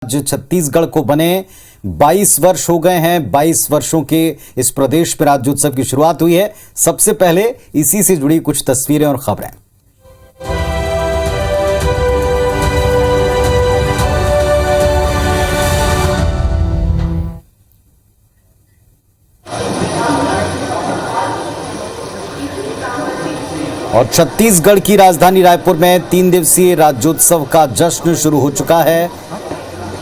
आज छत्तीसगढ़ को बने 22 वर्ष हो गए हैं। 22 वर्षों के इस प्रदेश में राज्योत्सव की शुरुआत हुई है। सबसे पहले इसी से जुड़ी कुछ तस्वीरें और खबरें। और छत्तीसगढ़ की राजधानी रायपुर में 3 दिवसीय राज्योत्सव का जश्न शुरू हो चुका है।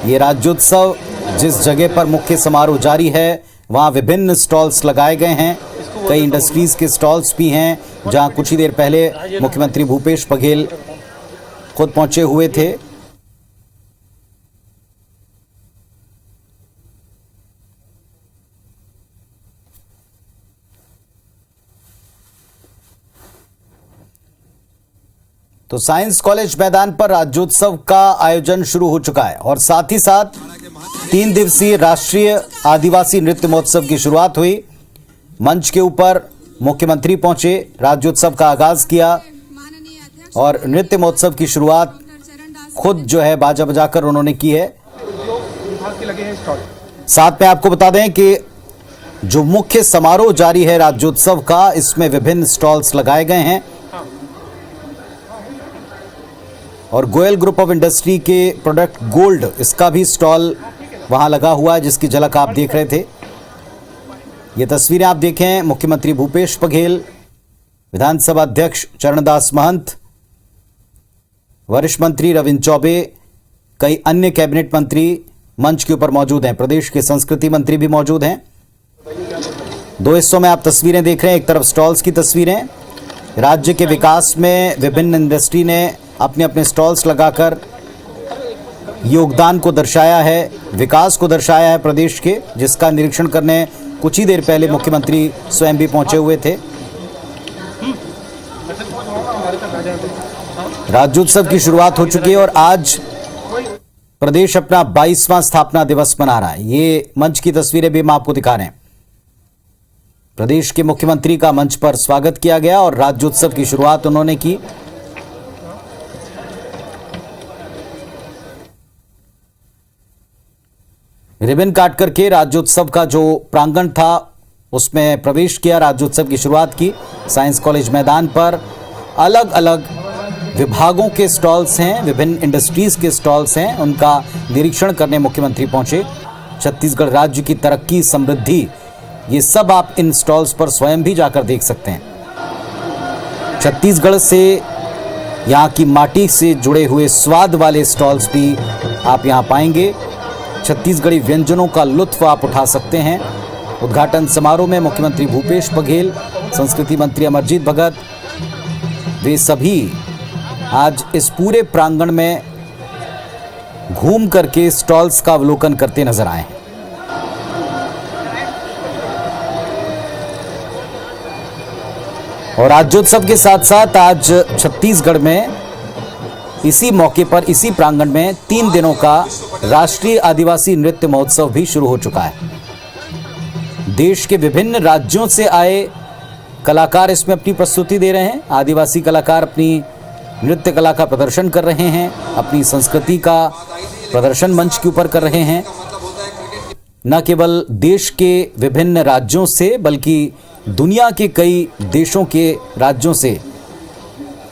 ये राज्योत्सव जिस जगह पर मुख्य समारोह जारी है वहां विभिन्न स्टॉल्स लगाए गए हैं। कई इंडस्ट्रीज के स्टॉल्स भी हैं जहां कुछ ही देर पहले मुख्यमंत्री भूपेश बघेल खुद पहुंचे हुए थे। तो साइंस कॉलेज मैदान पर राज्योत्सव का आयोजन शुरू हो चुका है और साथ ही साथ 3 दिवसीय राष्ट्रीय आदिवासी नृत्य महोत्सव की शुरुआत हुई। मंच के ऊपर मुख्यमंत्री पहुंचे, राज्योत्सव का आगाज किया और नृत्य महोत्सव की शुरुआत खुद जो है बाजा बजाकर उन्होंने की है। साथ में आपको बता दें कि जो मुख्य समारोह जारी है राज्योत्सव का, इसमें विभिन्न स्टॉल्स लगाए गए हैं और गोयल ग्रुप ऑफ इंडस्ट्री के प्रोडक्ट गोल्ड, इसका भी स्टॉल वहां लगा हुआ है जिसकी झलक आप देख रहे थे। ये तस्वीरें आप देखें, मुख्यमंत्री भूपेश बघेल, विधानसभा अध्यक्ष चरणदास महंत, वरिष्ठ मंत्री रविंद्र चौबे, कई अन्य कैबिनेट मंत्री मंच के ऊपर मौजूद हैं। प्रदेश के संस्कृति मंत्री भी मौजूद हैं। 2 हिस्सों में आप तस्वीरें देख रहे हैं। एक तरफ स्टॉल्स की तस्वीरें, राज्य के विकास में विभिन्न इंडस्ट्री ने अपने अपने स्टॉल्स लगाकर योगदान को दर्शाया है, विकास को दर्शाया है प्रदेश के, जिसका निरीक्षण करने कुछ ही देर पहले मुख्यमंत्री स्वयं भी पहुंचे हुए थे। राज्योत्सव की शुरुआत हो चुकी है और आज प्रदेश अपना 22वां स्थापना दिवस मना रहा है। ये मंच की तस्वीरें भी हम आपको दिखा रहे हैं। प्रदेश के मुख्यमंत्री का मंच पर स्वागत किया गया और राज्योत्सव की शुरुआत उन्होंने की। रिबन काट करके राज्योत्सव का जो प्रांगण था उसमें प्रवेश किया, राज्योत्सव की शुरुआत की। साइंस कॉलेज मैदान पर अलग अलग विभागों के स्टॉल्स हैं, विभिन्न इंडस्ट्रीज के स्टॉल्स हैं, उनका निरीक्षण करने मुख्यमंत्री पहुंचे। छत्तीसगढ़ राज्य की तरक्की, समृद्धि, ये सब आप इन स्टॉल्स पर स्वयं भी जाकर देख सकते हैं। छत्तीसगढ़ से, यहाँ की माटी से जुड़े हुए स्वाद वाले स्टॉल्स भी आप यहाँ पाएंगे। छत्तीसगढ़ी व्यंजनों का लुत्फ आप उठा सकते हैं। उद्घाटन समारोह में मुख्यमंत्री भूपेश बघेल, संस्कृति मंत्री अमरजीत भगत, वे सभी आज इस पूरे प्रांगण में घूम करके स्टॉल्स का अवलोकन करते नजर आए हैं। और राज्योत्सव के साथ साथ आज छत्तीसगढ़ में इसी मौके पर, इसी प्रांगण में 3 दिनों का राष्ट्रीय आदिवासी नृत्य महोत्सव भी शुरू हो चुका है। देश के विभिन्न राज्यों से आए कलाकार इसमें अपनी प्रस्तुति दे रहे हैं। आदिवासी कलाकार अपनी नृत्य कला का प्रदर्शन कर रहे हैं, अपनी संस्कृति का प्रदर्शन मंच के ऊपर कर रहे हैं। न केवल देश के विभिन्न राज्यों से बल्कि दुनिया के कई देशों के राज्यों से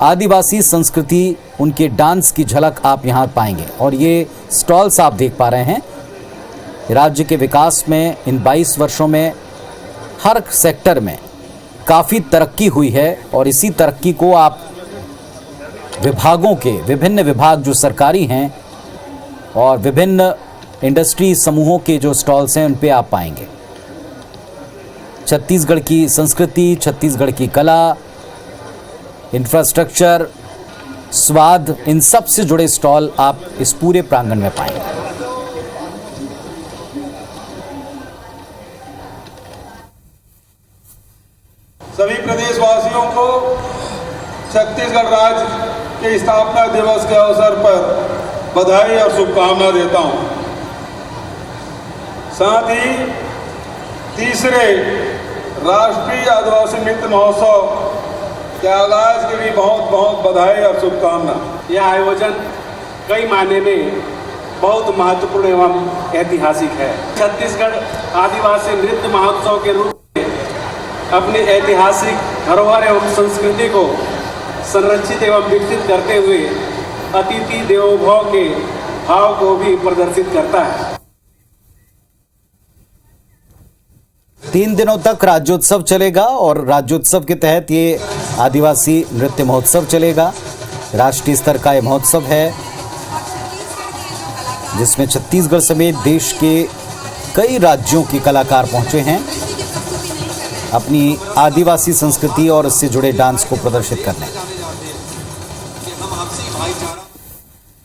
आदिवासी संस्कृति, उनके डांस की झलक आप यहाँ पाएंगे। और ये स्टॉल्स आप देख पा रहे हैं। राज्य के विकास में इन 22 वर्षों में हर सेक्टर में काफ़ी तरक्की हुई है और इसी तरक्की को आप विभागों के, विभिन्न विभाग जो सरकारी हैं और विभिन्न इंडस्ट्री समूहों के जो स्टॉल्स हैं उन पे आप पाएंगे। छत्तीसगढ़ की संस्कृति, छत्तीसगढ़ की कला, इंफ्रास्ट्रक्चर, स्वाद, इन सब से जुड़े स्टॉल आप इस पूरे प्रांगण में पाएंगे। सभी प्रदेशवासियों को छत्तीसगढ़ राज्य के स्थापना दिवस के अवसर पर बधाई और शुभकामना देता हूं। साथ ही तीसरे राष्ट्रीय आदिवासी नृत्य महोत्सव के आगाज के लिए बहुत बहुत बधाई और शुभकामना। यह आयोजन कई मायने में बहुत महत्वपूर्ण एवं ऐतिहासिक है। छत्तीसगढ़ आदिवासी नृत्य महोत्सव के रूप में अपनी ऐतिहासिक धरोहर एवं संस्कृति को संरक्षित एवं विकसित करते हुए अतिथि देवो भव के भाव को भी प्रदर्शित करता है। 3 दिनों तक राज्योत्सव चलेगा और राज्योत्सव के तहत ये आदिवासी नृत्य महोत्सव चलेगा। राष्ट्रीय स्तर का ये महोत्सव है जिसमें छत्तीसगढ़ समेत देश के कई राज्यों के कलाकार पहुंचे हैं अपनी आदिवासी संस्कृति और इससे जुड़े डांस को प्रदर्शित करने।